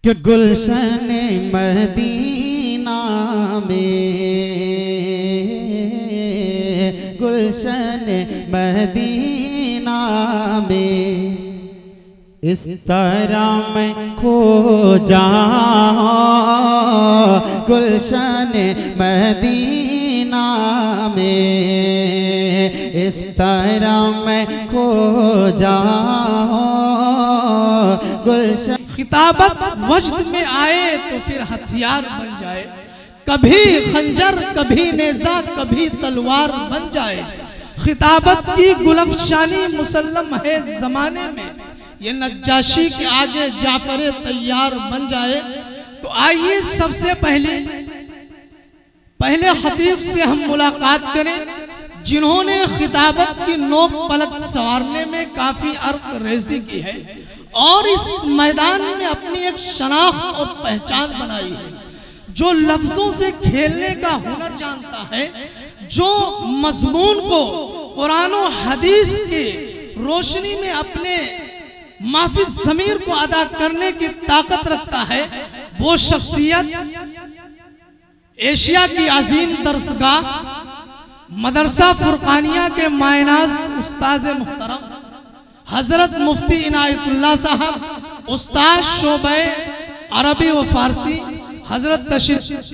کہ گلشن مدینہ میں، گلشن مدینہ میں اس طرح میں کھو جاؤں، گلشن مدینہ میں اس طرح میں کھو جاؤں، گلشن۔ خطابت وجد میں آئے تو پھر ہتھیار بن جائے، کبھی خنجر کبھی نیزہ کبھی تلوار بن جائے۔ خطابت کی گلفشانی مسلم ہے زمانے میں، یہ نجاشی کے آگے جعفر طیار بن جائے۔ تو آئیے سب سے پہلے خطیب سے ہم ملاقات کریں جنہوں نے خطابت کی نوک پلک سنوارنے میں کافی عرق ریزی کی ہے اور اس میدان میں اپنی ایک شناخت اور پہچان بنائی ہے، جو لفظوں سے کھیلنے کا ہنر جانتا ہے، جو مضمون کو قرآن و حدیث کی روشنی میں اپنے مافی ضمیر کو ادا کرنے کی طاقت رکھتا ہے، وہ شخصیت ایشیا کی عظیم درسگاہ مدرسہ فرقانیہ کے مائناز استاذ محترم حضرت مفتی عنایت اللہ صاحب، استاد شعبہ عربی و فارسی، حضرت تشریف۔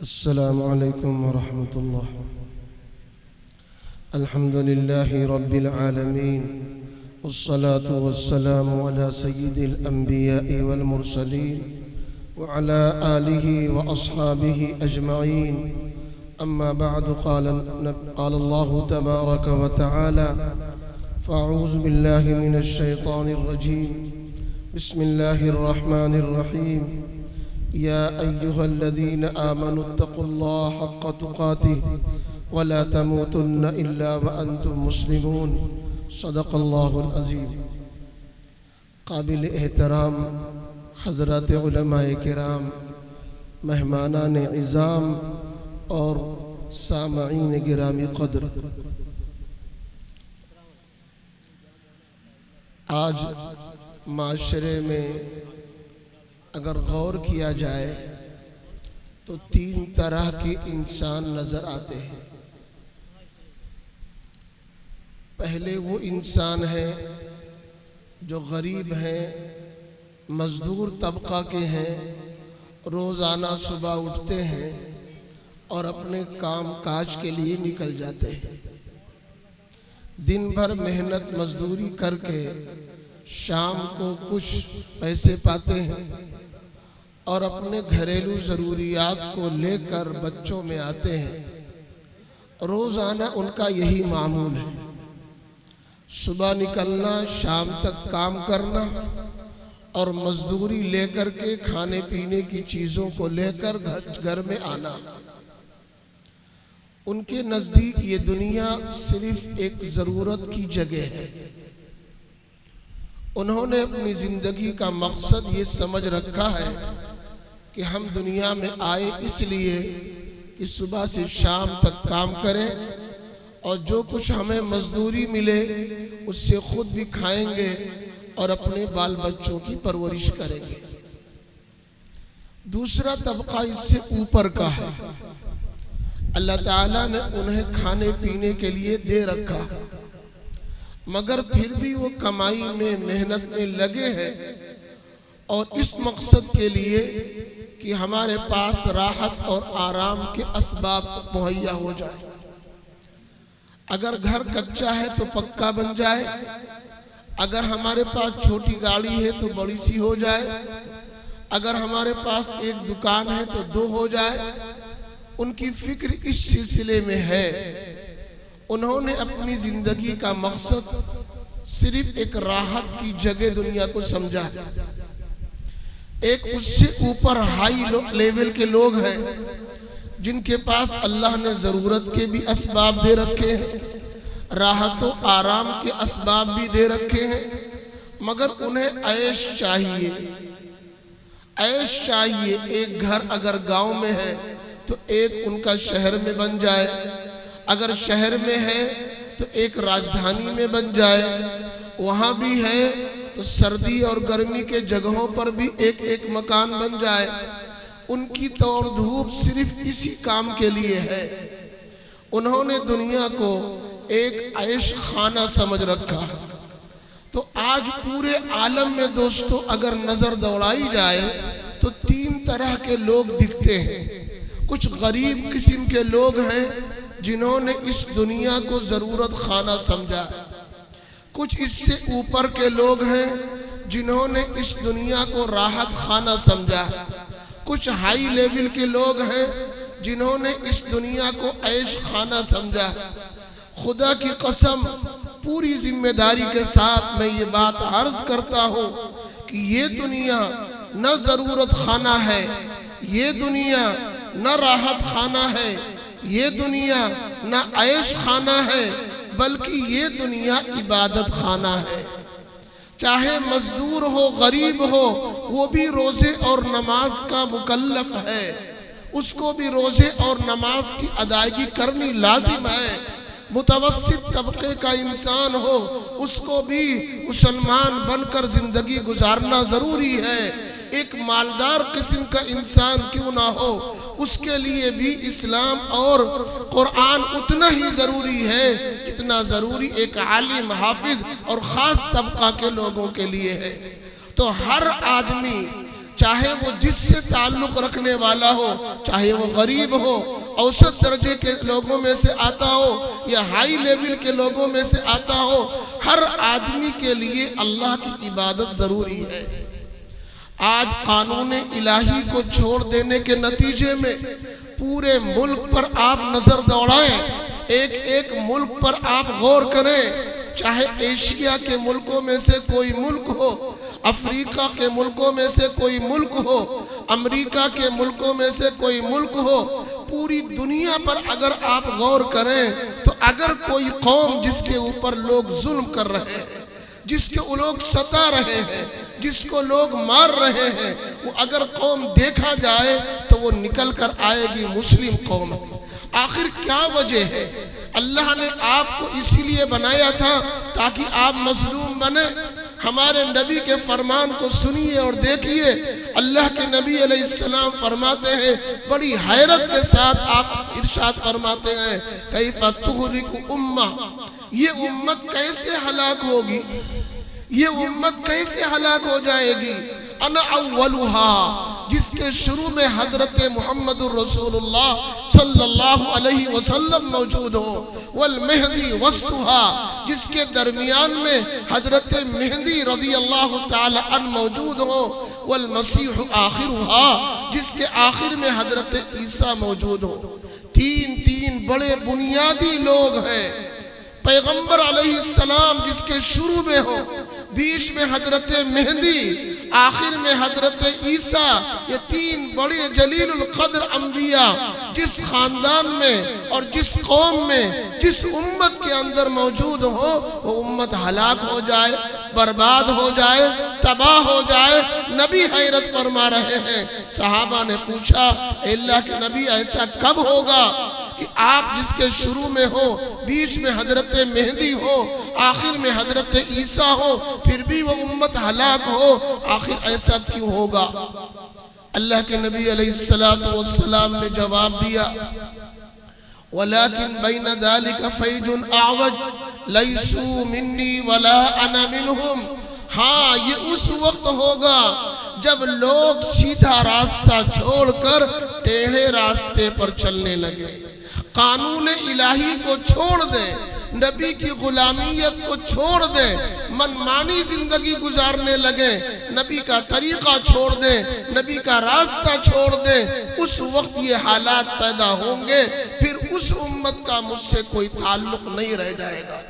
السلام علیکم ورحمۃ اللہ۔ الحمد للہ رب العالمین، والصلاة والسلام على سید الانبیاء والمرسلین وعلى آلہ واصحابہ اجمعین۔ اما بعد، قال اللہ تبارک وتعالی: فاعوذ باللہ من الشیطان الرجیم، بسم اللہ الرحمن الرحیم۔ یا ایہا الذین آمنوا اتقوا اللہ حق تقاتہ ولا تموتن الا وانتم مسلمون۔ صدق اللہ العظیم۔ قابل احترام حضرات علماء کرام، مہمانان عظام اور سامعین گرامی قدر، آج معاشرے میں اگر غور کیا جائے تو تین طرح کے انسان نظر آتے ہیں۔ پہلے وہ انسان ہیں جو غریب ہیں، مزدور طبقہ کے ہیں، روزانہ صبح اٹھتے ہیں اور اپنے کام کاج کے لیے نکل جاتے ہیں، دن بھر محنت مزدوری کر کے شام کو کچھ پیسے پاتے ہیں اور اپنے گھریلو ضروریات کو لے کر بچوں میں آتے ہیں۔ روزانہ ان کا یہی معمول ہے، صبح نکلنا، شام تک کام کرنا اور مزدوری لے کر کے کھانے پینے کی چیزوں کو لے کر گھر میں آنا۔ ان کے نزدیک یہ دنیا صرف ایک ضرورت کی جگہ ہے۔ انہوں نے اپنی زندگی کا مقصد یہ سمجھ رکھا ہے کہ ہم دنیا میں آئے اس لیے کہ صبح سے شام تک کام کریں اور جو کچھ ہمیں مزدوری ملے اس سے خود بھی کھائیں گے اور اپنے بال بچوں کی پرورش کریں گے۔ دوسرا طبقہ اس سے اوپر کا ہے، اللہ تعالیٰ نے انہیں کھانے پینے کے لیے دے رکھا، مگر پھر بھی وہ کمائی میں محنت میں لگے ہیں اور اس مقصد کے لیے کہ ہمارے پاس راحت اور آرام کے اسباب مہیا ہو جائے۔ اگر گھر کچا ہے تو پکا بن جائے، اگر ہمارے پاس چھوٹی گاڑی ہے تو بڑی سی ہو جائے، اگر ہمارے پاس ایک دکان ہے تو دو ہو جائے۔ ان کی فکر اس سلسلے میں ہے۔ انہوں نے اپنی زندگی کا مقصد صرف ایک راحت کی جگہ دنیا کو سمجھا۔ ایک اس سے اوپر ہائی لیول کے لوگ ہیں جن کے پاس اللہ نے ضرورت کے بھی اسباب دے رکھے ہیں، راحت و آرام کے اسباب بھی دے رکھے ہیں، مگر انہیں عیش چاہیے، عیش چاہیے۔ ایک گھر اگر گاؤں میں ہے تو ایک ان کا شہر میں بن جائے، اگر شہر میں ہے تو ایک راجدھانی میں بن جائے، وہاں بھی ہے تو تو سردی اور گرمی کے جگہوں پر بھی ایک ایک مکان بن جائے۔ ان کی تو دھوپ صرف اسی کام کے لیے ہے۔ انہوں نے دنیا کو ایک عیش خانہ سمجھ رکھا۔ تو آج پورے عالم میں دوستو اگر نظر دوڑائی جائے تو 3 طرح کے لوگ دکھتے ہیں۔ کچھ غریب قسم کے لوگ ہیں جنہوں نے اس دنیا کو ضرورت خانہ سمجھا ہے۔ کچھ اس سے اوپر کے لوگ ہیں جنہوں نے اس دنیا کو راحت خانہ سمجھا ہے۔ کچھ ہائی لیول کے لوگ ہیں جنہوں نے اس دنیا کو عیش خانہ سمجھا ہے۔ خدا کی قسم پوری ذمہ داری کے ساتھ میں یہ بات عرض کرتا ہوں کہ یہ دنیا نہ ضرورت خانہ ہے، یہ دنیا نہ راحت خانہ ہے، یہ دنیا نہ عیش خانہ ہے، بلکہ یہ دنیا عبادت خانہ ہے۔ چاہے مزدور ہو، غریب ہو، وہ بھی روزے اور نماز کا مکلف ہے، اس کو بھی روزے اور نماز کی ادائیگی کرنی لازم ہے۔ متوسط طبقے کا انسان ہو، اس کو بھی مسلمان بن کر زندگی گزارنا ضروری ہے۔ ایک مالدار قسم کا انسان کیوں نہ ہو، اس کے لیے بھی اسلام اور قرآن اتنا ہی ضروری ہے جتنا ضروری ایک عالم، حافظ اور خاص طبقہ کے لوگوں کے لیے ہے۔ تو ہر آدمی چاہے وہ جس سے تعلق رکھنے والا ہو، چاہے وہ غریب ہو، اوسط درجے کے لوگوں میں سے آتا ہو یا ہائی لیول کے لوگوں میں سے آتا ہو، ہر آدمی کے لیے اللہ کی عبادت ضروری ہے۔ آج قانون الہی کو چھوڑ دینے کے نتیجے میں پورے ملک پر آپ نظر دوڑائیں، ایک ایک ملک پر آپ غور کریں، چاہے ایشیا کے ملکوں میں سے کوئی ملک ہو، افریقہ کے ملکوں میں سے کوئی ملک ہو، امریکہ کے ملکوں میں سے کوئی ملک ہو، پوری دنیا پر اگر آپ غور کریں تو اگر کوئی قوم جس کے اوپر لوگ ظلم کر رہے ہیں، جس کے لوگ ستا رہے ہیں، جس کو لوگ مار رہے ہیں، وہ اگر قوم دیکھا جائے تو وہ نکل کر آئے گی مسلم قوم۔ آخر کیا وجہ ہے؟ اللہ نے آپ کو اسی لیے بنایا تھا تاکہ آپ مظلوم بنے۔ ہمارے نبی کے فرمان کو سنیے اور دیکھیے، اللہ کے نبی علیہ السلام فرماتے ہیں، بڑی حیرت کے ساتھ آپ ارشاد فرماتے ہیں، کیف تہلک امہ، یہ امت کیسے ہلاک ہوگی، یہ امت کیسے ہلاک ہو جائے گی، انا اولھا، جس کے شروع میں حضرت محمد الرسول اللہ صلی اللہ علیہ وسلم موجود ہو، والمہدی وسطھا، جس کے درمیان میں حضرت مہدی رضی اللہ تعالی عنہ موجود ہو، والمسیح آخرھا، جس کے آخر میں حضرت عیسیٰ موجود ہو۔ تین بڑے بنیادی لوگ ہیں۔ پیغمبر علیہ السلام جس کے شروع میں ہو، بیچ میں حضرت مہدی، آخر میں حضرت عیسیٰ، یہ 3 بڑے جلیل القدر انبیاء جس خاندان میں اور جس قوم میں، جس امت کے اندر موجود ہو، وہ امت ہلاک ہو جائے، برباد ہو جائے، تباہ ہو جائے۔ نبی حیرت فرما رہے ہیں۔ صحابہ نے پوچھا، اے اللہ کے نبی ایسا کب ہوگا کہ آپ جس کے شروع میں ہو، بیچ میں حضرت مہدی ہو، آخر میں حضرت عیسیٰ ہو، پھر بھی وہ امت ہلاک ہو، آخر ایسا کیوں ہوگا؟ اللہ کے نبی علیہ السلام نے جواب دیا، وَلَكِنْ بَيْنَ ذَلِكَ فَيْجٌ أَعْوَجٌ لَيْسُوا مِنِّي وَلَا أَنَا مِنْهُمْ۔ ہاں، یہ اس وقت ہوگا جب لوگ سیدھا راستہ چھوڑ کر ٹیڑھے راستے پر چلنے لگے، قانون الہی کو چھوڑ دیں، نبی کی غلامیت کو چھوڑ دیں، منمانی زندگی گزارنے لگیں، نبی کا طریقہ چھوڑ دیں، نبی کا راستہ چھوڑ دیں، اس وقت یہ حالات پیدا ہوں گے، پھر اس امت کا مجھ سے کوئی تعلق نہیں رہ جائے گا۔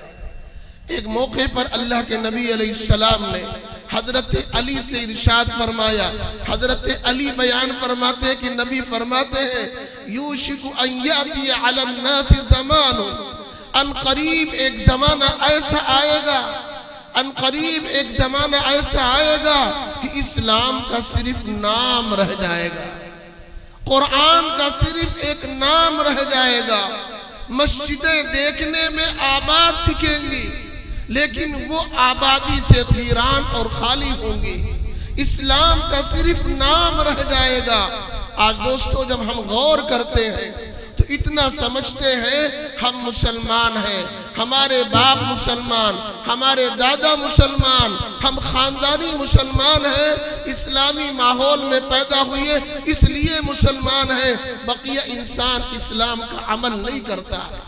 ایک موقع پر اللہ کے نبی علیہ السلام نے حضرت علی سے ارشاد فرمایا، حضرت علی بیان فرماتے ہیں کہ نبی فرماتے ہیں، یوشک ان یاتی علی الناس زمان، ان قریب ایک زمانہ ایسا آئے گا، ان قریب ایک زمانہ ایسا آئے گا کہ اسلام کا صرف نام رہ جائے گا، قرآن کا صرف ایک نام رہ جائے گا، مسجدیں دیکھنے میں آباد دکھیں گی لیکن وہ آبادی سے ویران اور خالی ہوں گی، اسلام کا صرف نام رہ جائے گا۔ آج دوستو جب ہم غور کرتے ہیں تو اتنا سمجھتے ہیں ہم مسلمان ہیں، ہمارے باپ مسلمان، ہمارے دادا مسلمان، ہم خاندانی مسلمان ہیں، اسلامی ماحول میں پیدا ہوئے اس لیے مسلمان ہیں، بقیہ انسان اسلام کا عمل نہیں کرتا ہے۔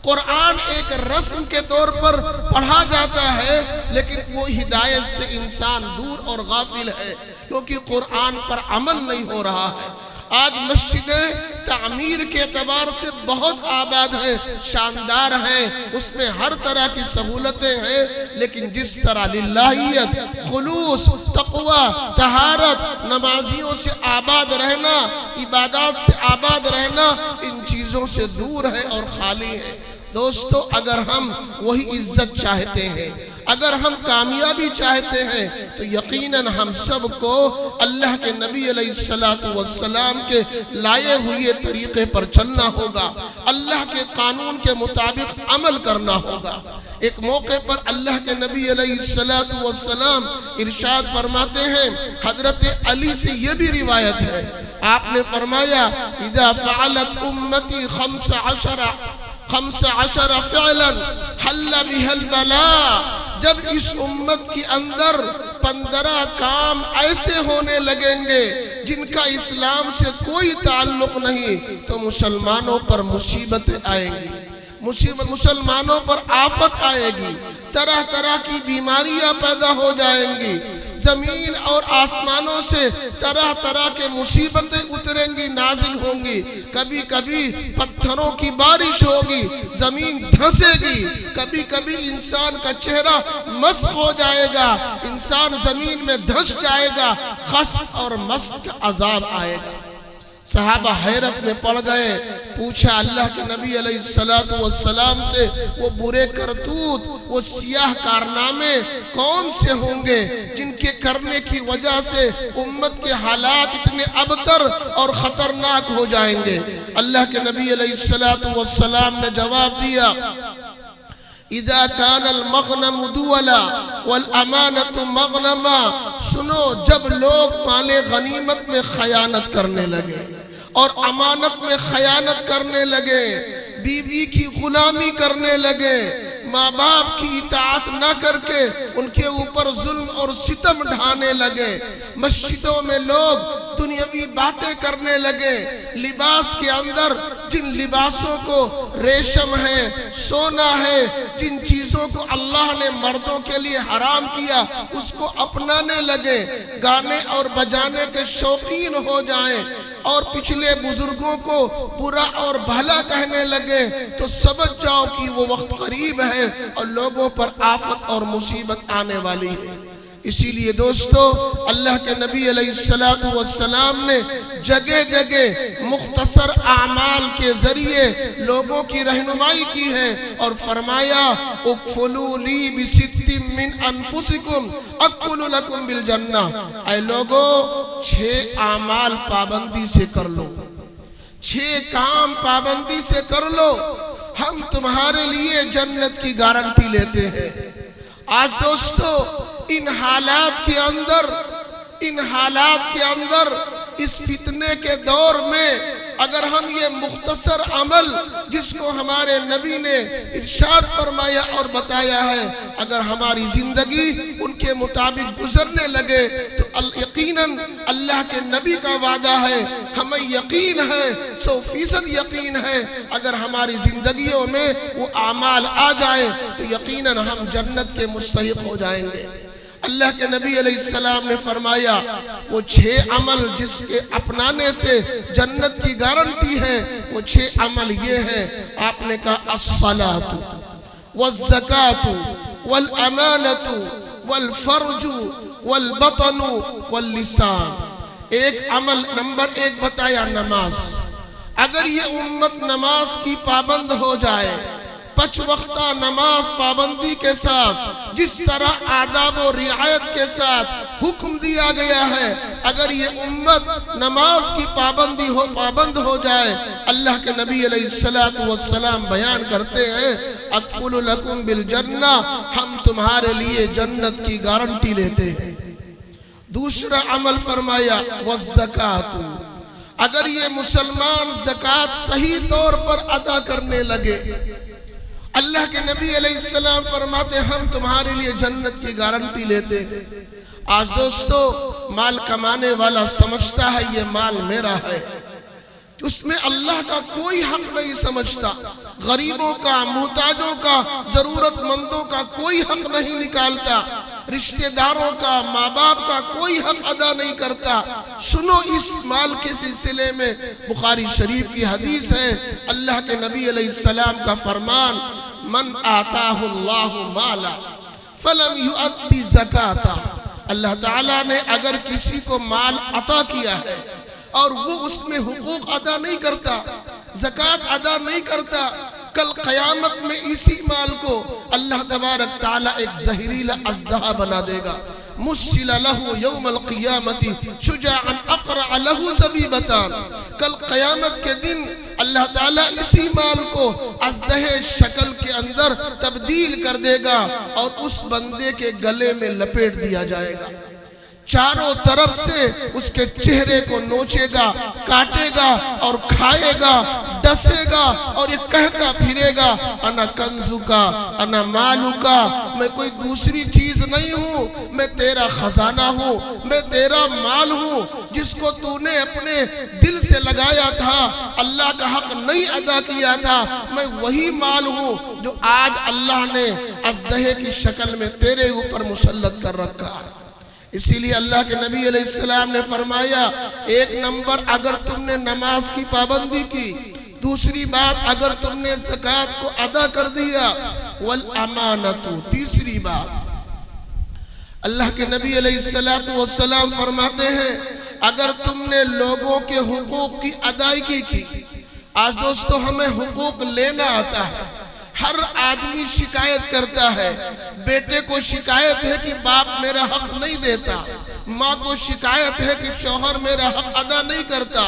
قرآن ایک رسم کے طور پر پڑھا جاتا ہے، لیکن وہ ہدایت سے انسان دور اور غافل ہے، کیونکہ قرآن پر عمل نہیں ہو رہا ہے۔ آج مسجدیں تعمیر کے اعتبار سے بہت آباد ہیں، شاندار ہیں، اس میں ہر طرح کی سہولتیں ہیں، لیکن جس طرح للہیت، خلوص، تقوی، طہارت، نمازیوں سے آباد رہنا، عبادات سے آباد رہنا، ان چیزوں سے دور ہے اور خالی ہے۔ دوستو اگر ہم وہی عزت چاہتے ہیں، اگر ہم کامیابی چاہتے ہیں، تو یقیناً ہم سب کو اللہ کے نبی علیہ السلام کے لائے ہوئے طریقے پر چلنا ہوگا، اللہ کے قانون کے مطابق عمل کرنا ہوگا۔ ایک موقع پر اللہ کے نبی علیہ السلام ارشاد فرماتے ہیں، حضرت علی سے یہ بھی روایت ہے، آپ نے فرمایا اذا فعلت امتی 15 فعلا حل بها البلاء، جب اس امت کی اندر 15 کام ایسے ہونے لگیں گے جن کا اسلام سے کوئی تعلق نہیں، تو مسلمانوں پر مصیبتیں آئیں گی، مسلمانوں پر آفت آئے گی، طرح طرح کی بیماریاں پیدا ہو جائیں گی، زمین اور آسمانوں سے طرح طرح کے مصیبتیں اتریں گی، نازل ہوں گی، کبھی کبھی پتھروں کی بارش ہوگی، زمین دھنسے گی، کبھی کبھی انسان کا چہرہ مسخ ہو جائے گا، انسان زمین میں دھس جائے گا، خسف اور مسخ عذاب آئے گا۔ صحابہ حیرت میں پڑ گئے، پوچھا اللہ کے نبی علیہ السلام سے، وہ برے کرتوت، وہ سیاہ کارنامے کون سے ہوں گے جن کے کرنے کی وجہ سے امت کے حالات اتنے ابتر اور خطرناک ہو جائیں گے؟ اللہ کے نبی علیہ السلام نے جواب دیا، اذا كان المغنم دولا والامانت مغنما، سنو جب لوگ مال غنیمت میں خیانت کرنے لگے اور امانت میں خیانت کرنے لگے، بیوی کی غلامی کرنے لگے، ماں باپ کی اطاعت نہ کر کے ان کے اوپر ظلم اور ستم ڈھانے لگے، مسجدوں میں لوگ دنیاوی باتیں کرنے لگے، لباس کے اندر جن لباسوں کو ریشم ہے، سونا ہے، جن چیزوں کو اللہ نے مردوں کے لیے حرام کیا اس کو اپنانے لگے، گانے اور بجانے کے شوقین ہو جائیں اور پچھلے بزرگوں کو برا اور بھلا کہنے لگے، تو سمجھ جاؤ کہ وہ وقت قریب ہے اور لوگوں پر آفت اور مصیبت آنے والی ہے۔ اسی لیے دوستو اللہ کے نبی علیہ السلام نے جگہ جگہ مختصر اعمال کے ذریعے لوگوں کی رہنمائی کی ہے اور فرمایا اکفلوا لی بست من انفسکم اکفل لکم بالجنہ، اے لوگو 6 اعمال پابندی سے کر لو، 6 کام پابندی سے کر لو، ہم تمہارے لیے جنت کی گارنٹی لیتے ہیں۔ آج دوستو ان حالات کے اندر اس فتنے کے دور میں اگر ہم یہ مختصر عمل جس کو ہمارے نبی نے ارشاد فرمایا اور بتایا ہے، اگر ہماری زندگی ان کے مطابق گزرنے لگے تو یقیناً اللہ کے نبی کا وعدہ ہے، ہمیں یقین ہے، 100% یقین ہے، اگر ہماری زندگیوں میں وہ اعمال آ جائیں تو یقیناً ہم جنت کے مستحق ہو جائیں گے۔ اللہ کے نبی علیہ السلام نے فرمایا وہ 6 عمل جس کے اپنانے سے جنت کی گارنٹی ہے، وہ 6 عمل یہ ہیں۔ آپ نے کہا الصلاۃ والزکاۃ والامانۃ والفرج والبطن واللسان۔ ایک عمل نمبر 1 بتایا نماز۔ اگر یہ امت نماز کی پابند ہو جائے، 5 وقتہ نماز پابندی کے ساتھ، جس طرح آداب و رعایت کے ساتھ حکم دیا گیا ہے اگر یہ امت نماز کی پابند ہو جائے، اللہ کے نبی علیہ السلام بیان کرتے ہیں اکفل لکم بالجنہ، ہم تمہارے لیے جنت کی گارنٹی لیتے ہیں۔ دوسرا عمل فرمایا والزکاۃ، اگر یہ مسلمان زکوٰۃ صحیح طور پر ادا کرنے لگے، اللہ کے نبی علیہ السلام فرماتے ہم تمہارے لیے جنت کی گارنٹی لیتے ہیں۔ آج دوستو مال کمانے والا سمجھتا ہے یہ مال میرا ہے، اس میں اللہ کا کوئی حق نہیں سمجھتا، غریبوں کا، محتاجوں کا، ضرورت مندوں کا کوئی حق نہیں نکالتا، رشتہ داروں کا، ماں باپ کا کوئی حق ادا نہیں کرتا۔ سنو اس مال کے سلسلے میں بخاری شریف کی حدیث ہے، اللہ کے نبی علیہ السلام کا فرمان من آتاہ اللہ مالا فلم یؤتی زکاۃ، اللہ تعالیٰ نے اگر کسی کو مال عطا کیا ہے اور وہ اس میں حقوق ادا نہیں کرتا، زکوٰۃ ادا نہیں کرتا، کل قیامت میں اسی مال کو اللہ تبارک تعالیٰ ایک زہریلا اژدہا بنا دے گا، مسل لہ یوم القیامت شجاعا اقرع لہ زبیبتان، کل قیامت کے دن اللہ تعالیٰ اسی مال کو اژدہے شکل کے اندر تبدیل کر دے گا اور اس بندے کے گلے میں لپیٹ دیا جائے گا، چاروں طرف سے اس کے چہرے کو نوچے گا، کاٹے گا اور کھائے گا، ڈسے گا اور یہ کہتا پھرے گا انا کنزو کا، انا مالو کا، میں کوئی دوسری چیز نہیں ہوں، میں تیرا خزانہ ہوں، میں تیرا مال ہوں جس کو تو نے اپنے دل سے لگایا تھا، اللہ کا حق نہیں ادا کیا تھا، میں وہی مال ہوں جو آج اللہ نے اژدہے کی شکل میں تیرے اوپر مسلط کر رکھا ہے۔ اسی لیے اللہ کے نبی علیہ السلام نے فرمایا ایک نمبر اگر تم نے نماز کی پابندی کی، دوسری بات اگر تم نے زکوٰۃ کو ادا کر دیا، والامانۃ، تیسری بات اللہ کے نبی علیہ السلام فرماتے ہیں اگر تم نے لوگوں کے حقوق کی ادائیگی کی۔ آج دوستو ہمیں حقوق لینا آتا ہے، ہر آدمی شکایت کرتا ہے، بیٹے کو شکایت ہے کہ باپ میرا حق نہیں دیتا، ماں کو شکایت ہے کہ شوہر میرا حق ادا نہیں کرتا،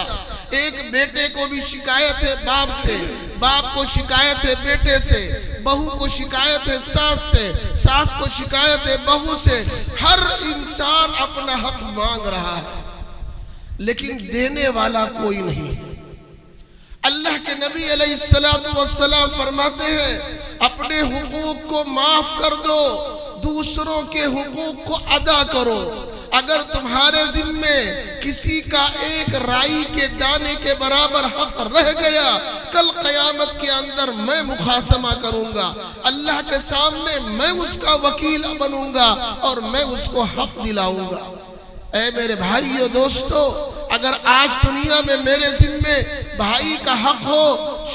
ایک بیٹے کو بھی شکایت ہے باپ سے، باپ کو شکایت ہے بیٹے سے، بہو کو شکایت ہے ساس سے، ساس کو شکایت ہے بہو سے، ہر انسان اپنا حق مانگ رہا ہے لیکن دینے والا کوئی نہیں ہے۔ اللہ کے نبی علیہ السلام فرماتے ہیں اپنے حقوق کو معاف کر دو، دوسروں کے حقوق کو ادا کرو۔ اگر تمہارے ذمے کسی کا ایک رائی کے دانے کے برابر حق رہ گیا، کل قیامت کے اندر میں مخاصمہ کروں گا، اللہ کے سامنے میں اس کا وکیل بنوں گا اور میں اس کو حق دلاؤں گا۔ اے میرے بھائیو دوستو، اگر آج دنیا میں میرے ذمے بھائی کا حق ہو،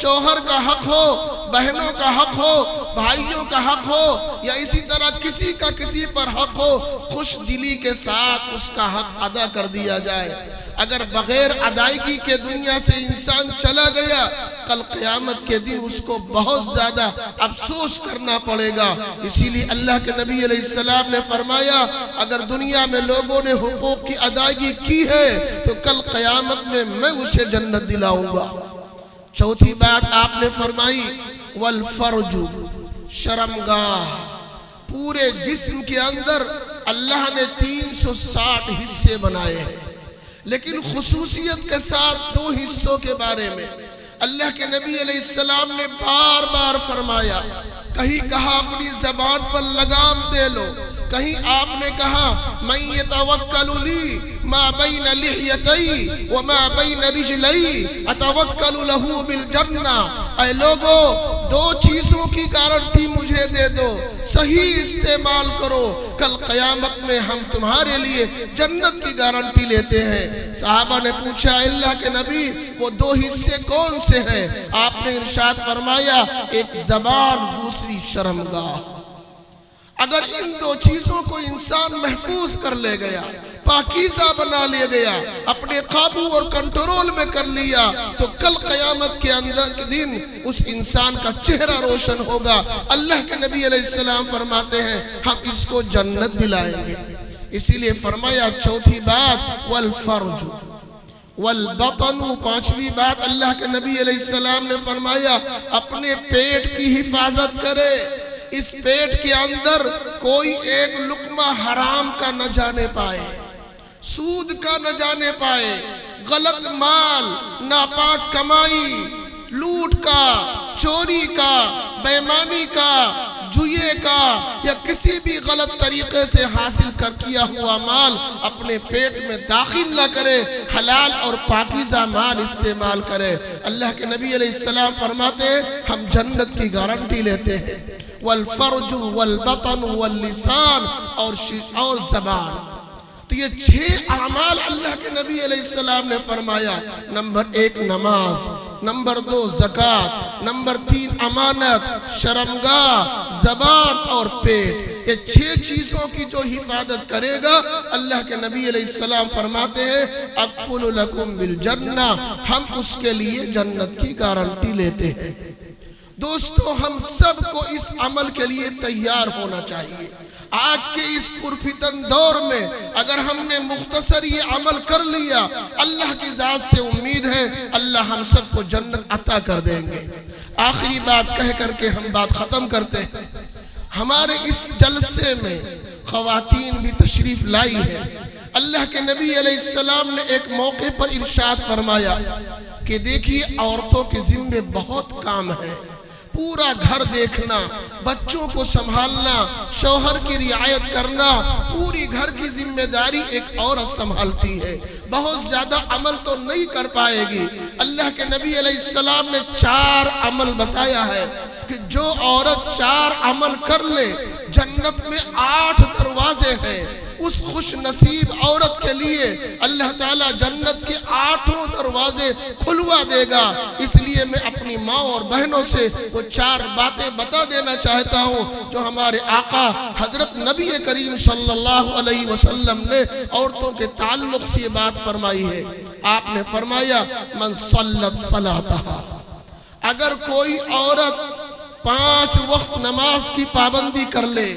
شوہر کا حق ہو، بہنوں کا حق ہو، بھائیوں کا حق ہو، یا اسی طرح کسی کا کسی پر حق ہو، خوش دلی کے ساتھ اس کا حق ادا کر دیا جائے۔ اگر بغیر ادائیگی کے دنیا سے انسان چلا گیا، کل قیامت کے دن اس کو بہت زیادہ افسوس کرنا پڑے گا۔ اسی لیے اللہ کے نبی علیہ السلام نے فرمایا اگر دنیا میں لوگوں نے حقوق کی ادائیگی کی ہے تو کل قیامت میں میں اسے جنت دلاؤں گا۔ چوتھی بات آپ نے فرمائی والفرج، شرمگاہ، پورے جسم کے اندر اللہ نے 360 حصے بنائے ہیں، لیکن خصوصیت کے ساتھ 2 حصوں کے بارے میں اللہ کے نبی علیہ السلام نے بار بار فرمایا۔ کہیں کہا اپنی زبان پر لگام دے لو، کہیں آپ نے کہا من یتوکل لی ما بین لحیتی وما بین رجلی اتوکل لہ بالجنہ۔ اے لوگو، 2 چیزوں کی گارنٹی مجھے دے دو، صحیح استعمال کرو، کل قیامت میں ہم تمہارے لیے جنت کی گارنٹی لیتے ہیں۔ صحابہ نے پوچھا اللہ کے نبی وہ 2 حصے کون سے ہیں؟ آپ نے ارشاد فرمایا ایک زبان، دوسری شرمگاہ۔ اگر ان 2 چیزوں کو انسان محفوظ کر لے گیا، پاکیزہ بنا لے گیا، اپنے قابو اور کنٹرول میں کر لیا، تو کل قیامت کے اندر کے دن اس انسان کا چہرہ روشن ہوگا۔ اللہ کے نبی علیہ السلام فرماتے ہیں ہم اس کو جنت دلائیں گے۔ اسی لیے فرمایا چوتھی بات والفرج والبطن، پانچویں بات اللہ کے نبی علیہ السلام نے فرمایا اپنے پیٹ کی حفاظت کرے، اس پیٹ کے اندر کوئی ایک لقمہ حرام کا نہ جانے پائے، سود کا نہ جانے پائے، غلط مال، ناپاک کمائی، لوٹ کا، چوری کا، بےایمانی کا، جوئے کا یا کسی بھی غلط طریقے سے حاصل کیا ہوا مال اپنے پیٹ میں داخل نہ کرے، حلال اور پاکیزہ مال استعمال کرے۔ اللہ کے نبی علیہ السلام فرماتے ہیں ہم جنت کی گارنٹی لیتے ہیں، والفرج والبطن واللسان، اور زبان۔ تو یہ 6 اعمال اللہ کے نبی علیہ السلام نے فرمایا، نمبر 1 نماز، نمبر 2 زکوٰۃ، نمبر 3 امانت، شرمگاہ، زبان اور پیٹ۔ یہ 6 چیزوں کی جو حفاظت کرے گا، اللہ کے نبی علیہ السلام فرماتے ہیں اکفل لکم بالجنہ، ہم اس کے لیے جنت کی گارنٹی لیتے ہیں۔ دوستو ہم سب کو اس عمل کے لیے تیار ہونا چاہیے۔ آج کے اس پرفتن دور میں اگر ہم نے مختصر یہ عمل کر لیا، اللہ کی ذات سے امید ہے اللہ ہم سب کو جنت عطا کر دیں گے۔ آخری بات کہہ کر کے ہم بات ختم کرتے ہیں۔ ہمارے اس جلسے میں خواتین بھی تشریف لائی ہے۔ اللہ کے نبی علیہ السلام نے ایک موقع پر ارشاد فرمایا کہ دیکھیے عورتوں کے ذمے بہت کام ہے، پورا گھر دیکھنا، بچوں کو سنبھالنا، شوہر کی رعایت کرنا، پوری گھر کی ذمہ داری ایک عورت سنبھالتی ہے، بہت زیادہ عمل تو نہیں کر پائے گی۔ اللہ کے نبی علیہ السلام نے 4 عمل بتایا ہے کہ جو عورت 4 عمل کر لے، جنت میں 8 دروازے ہیں، اس خوش نصیب عورت کے لیے اللہ تعالیٰ جنت کے 8 دروازے کھلوا دے گا۔ اس لیے میں اپنی ماں اور بہنوں سے وہ 4 باتیں بتا دینا چاہتا ہوں جو ہمارے آقا حضرت نبی کریم صلی اللہ علیہ وسلم نے عورتوں کے تعلق سے یہ بات فرمائی ہے۔ آپ نے فرمایا من صلت صلاتہا، اگر کوئی عورت 5 وقت نماز کی پابندی کر لے،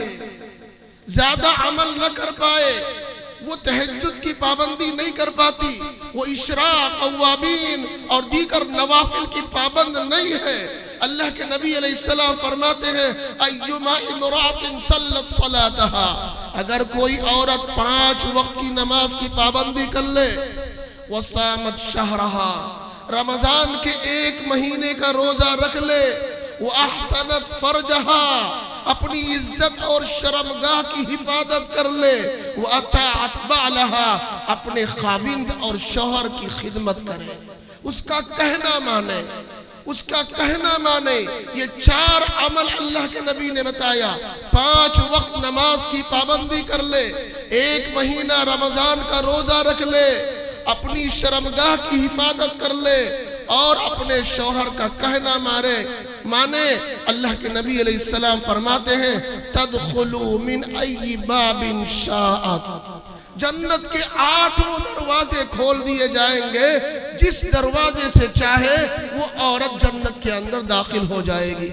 زیادہ عمل نہ کر پائے، وہ تہجد کی پابندی نہیں کر پاتی، وہ اشراق، اوابین اور دیگر نوافل کی پابند نہیں ہے، اللہ کے نبی علیہ السلام فرماتے ہیں ایما امرأۃ صلت صلاتہا، اگر کوئی عورت 5 وقت کی نماز کی پابندی کر لے، وصامت شہرہا، رمضان کے 1 مہینے کا روزہ رکھ لے، وَأَحْسَنَتْ فَرْجَهَا، اپنی عزت اور شرمگاہ کی حفاظت کر لے، وَأَطَاعَتْ بَعْلَهَا، اپنے خاوند اور شوہر کی خدمت کرے، اس کا کہنا مانے، اس کا کہنا مانے۔ یہ 4 عمل اللہ کے نبی نے بتایا۔ 5 وقت نماز کی پابندی کر لے، 1 مہینہ رمضان کا روزہ رکھ لے، اپنی شرمگاہ کی حفاظت کر لے اور اپنے شوہر کا کہنا مانے۔ اللہ کے نبی علیہ السلام فرماتے ہیں تدخلوا من ای باب شاءت، جنت کے 8 دروازے کھول دیے جائیں گے، جس دروازے سے چاہے وہ عورت جنت کے اندر داخل ہو جائے گی۔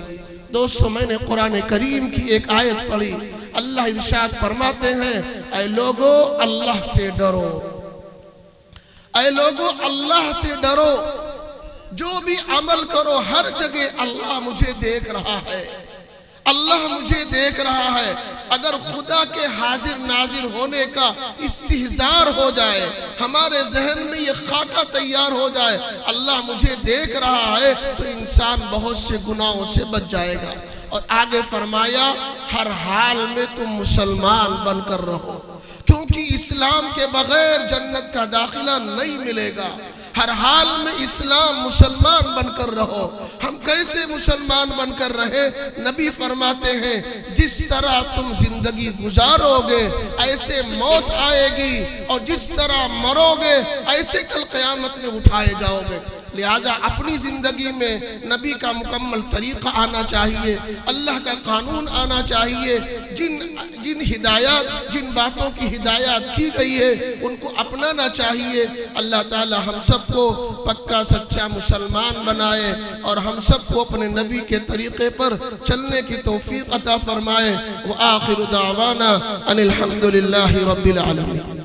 دوستو میں نے قرآن کریم کی ایک آیت پڑھی، اللہ ارشاد فرماتے ہیں اے لوگو اللہ سے ڈرو، اے لوگو اللہ سے ڈرو، جو بھی عمل کرو ہر جگہ اللہ مجھے دیکھ رہا ہے، اللہ مجھے دیکھ رہا ہے۔ اگر خدا کے حاضر ناظر ہونے کا استحضار ہو جائے، ہمارے ذہن میں یہ خاکہ تیار ہو جائے اللہ مجھے دیکھ رہا ہے، تو انسان بہت سے گناہوں سے بچ جائے گا۔ اور آگے فرمایا ہر حال میں تم مسلمان بن کر رہو، کیونکہ اسلام کے بغیر جنت کا داخلہ نہیں ملے گا۔ ہر حال میں اسلام مسلمان بن کر رہو۔ ہم کیسے مسلمان بن کر رہے؟ نبی فرماتے ہیں جس طرح تم زندگی گزارو گے ایسے موت آئے گی، اور جس طرح مرو گے ایسے کل قیامت میں اٹھائے جاؤ گے۔ لہٰذا اپنی زندگی میں نبی کا مکمل طریقہ آنا چاہیے، اللہ کا قانون آنا چاہیے۔ جن باتوں کی ہدایات کی گئی ہے ان کو اپنانا چاہیے۔ اللہ تعالی ہم سب کو پکا سچا مسلمان بنائے اور ہم سب کو اپنے نبی کے طریقے پر چلنے کی توفیق عطا فرمائے۔ وآخر دعوانا ان الحمدللہ رب العالمین۔